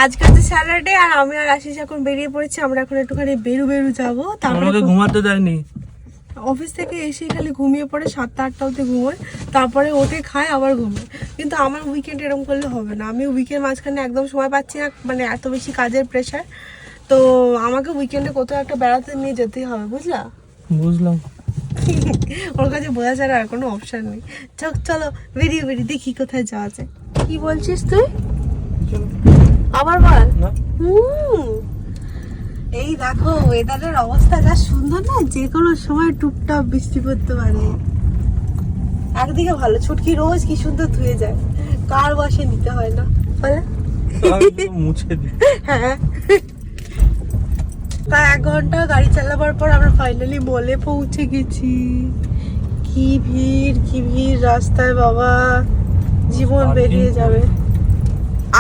আজকে হচ্ছে স্যাটারডে আর আমি আর আশিস এখন বেরিয়ে পড়েছি। আমরা এখন একটুখানি বেরু যাবো। তারপরে ঘুমাতে দেয়নি, অফিস থেকে এসে খালি ঘুমিয়ে পড়ে 7টা-8টা অবধি ঘুমোয়, তারপরে ওঠে খায় আবার ঘুমোয়। কিন্তু আমার উইকেন্ড এরকম করলে হবে না। আমি উইকেন্ড মাঝখানে একদম সময় পাচ্ছি না, মানে এত বেশি কাজের প্রেশার। তো আমাকে উইকেন্ডে কোথাও একটা বেড়াতে নিয়ে যেতেই হবে, বুঝলা? বুঝলাম। ওর কাছে বোঝা ছাড়া আর কোনো অপশন নেই। চলো বেরিয়ে দেখি কোথায় যাওয়া যায়। কি বলছিস তুই? আবার বল। এই দেখো ওয়েদারের অবস্থা যা সুন্দর না, যে কোনো সময় টুপটাপ বৃষ্টি পড়তে পারে। একদিকে ভালো, ছুটকি রোজ কি সুন্দর ধুয়ে যায়, কার বসে নিতে হয় না, বলে? মুছে দি। হ্যাঁ, তা 1 ঘন্টা গাড়ি চালাবার পর আমরা ফাইনালি মলে পৌঁছে গেছি। কি ভিড় রাস্তায় বাবা, জীবন বেরিয়ে যাবে।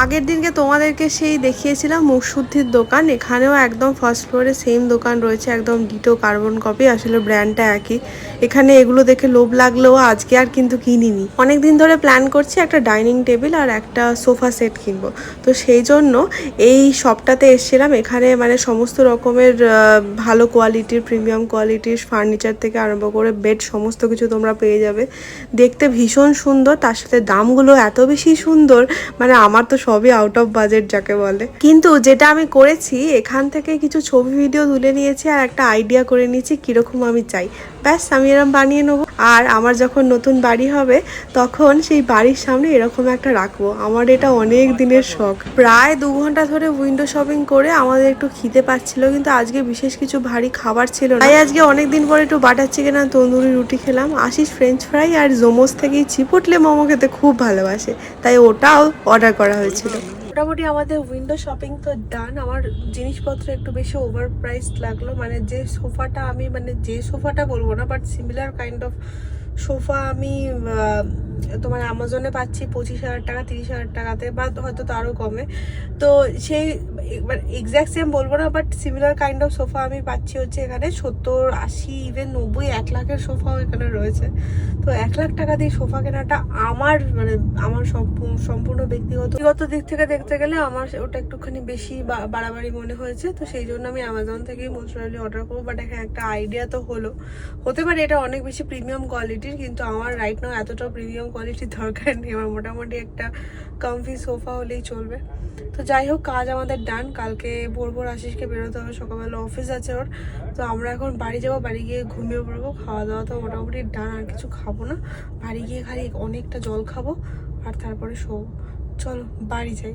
আগের দিনকে তোমাদেরকে সেই দেখিয়েছিলাম মুখশুদ্ধির দোকান, এখানেও একদম ফার্স্ট ফ্লোরে সেম দোকান রয়েছে, একদম ডিটো কার্বন কপি, আসলে ব্র্যান্ডটা একই। এখানে এগুলো দেখে লোভ লাগলেও আজকে আর কিন্তু কিনিনি। অনেকদিন ধরে প্ল্যান করছি একটা ডাইনিং টেবিল আর একটা সোফা সেট কিনবো, তো সেই জন্য এই শপটাতে এসেছিলাম। এখানে মানে সমস্ত রকমের ভালো কোয়ালিটির, প্রিমিয়াম কোয়ালিটির ফার্নিচার থেকে আরম্ভ করে বেড সমস্ত কিছু তোমরা পেয়ে যাবে। দেখতে ভীষণ সুন্দর, তার সাথে দামগুলো এত বেশি সুন্দর, মানে আমার তো সবই আউট অফ বাজেট যাকে বলে। কিন্তু যেটা আমি করেছি, এখান থেকে কিছু ছবি ভিডিও তুলে নিয়েছি আর একটা আইডিয়া করে নিয়েছি কিরকম আমি চাই, ব্যাস আমি এরকম বানিয়ে নেবো। আর আমার যখন নতুন বাড়ি হবে তখন সেই বাড়ির সামনে এরকম একটা রাখবো। আমার এটা অনেক দিনের শখ। প্রায় 2 ঘন্টা ধরে উইন্ডো শপিং করে আমাদের একটু খিদে পাচ্ছিল, কিন্তু আজকে বিশেষ কিছু ভারী খাবার ছিল না, তাই আজকে অনেক দিন পরে একটু বাটার চিকেন আর তন্দুরি রুটি খেলাম। আশিস ফ্রেঞ্চ ফ্রাই আর জোমোস থেকেই চিপোটলে মোমো খেতে খুব ভালোবাসে, তাই ওটাও অর্ডার করা হয়েছিল। মোটামুটি আমাদের উইন্ডো শপিং তো ডান। আমার জিনিসপত্র একটু বেশি ওভার প্রাইস লাগলো, মানে যে সোফাটা আমি, মানে যে সোফাটা বলবো না, but similar kind of sofa আমি তোমার অ্যামাজনে পাচ্ছি 25,000 টাকা 30,000 টাকাতে, বা হয়তো তারও কমে। তো সেই এক্স্যাক্ট সেম বলবো না, but similar kind of sofa আমি পাচ্ছি হচ্ছে এখানে 70-80 ইভেন 90-1 লাখের সোফাও এখানে রয়েছে। তো 1 লাখ টাকা দিয়ে সোফা কেনাটা আমার আমার সম্পূর্ণ ব্যক্তিগত দিক থেকে দেখতে গেলে আমার ওটা একটুখানি বেশি বাড়াবাড়ি মনে হয়েছে। তো সেই জন্য আমি অ্যামাজন থেকেই মোস্টলি অর্ডার করবো। বাট এখানে একটা আইডিয়া তো হলো, হতে পারে এটা অনেক বেশি প্রিমিয়াম কোয়ালিটির, কিন্তু আমার রাইট নাও এতটা প্রিমিয়াম কোয়ালিটির দরকার নেই। আমার মোটামুটি একটা কমফি সোফা হলেই চলবে। তো যাই হোক, কাজ আমাদের ডান। কালকে ভোর আশিসকে বেরোতে হবে, সকালবেলা অফিস আছে ওর। তো আমরা এখন বাড়ি যাবো, বাড়ি গিয়ে ঘুমিয়ে পড়বো। খাওয়া দাওয়া তো মোটামুটি ডান, আর কিছু খাবো না। বাড়ি গিয়ে খালি অনেকটা জল খাবো আর তারপরে শোবো। চলো বাড়ি যাই।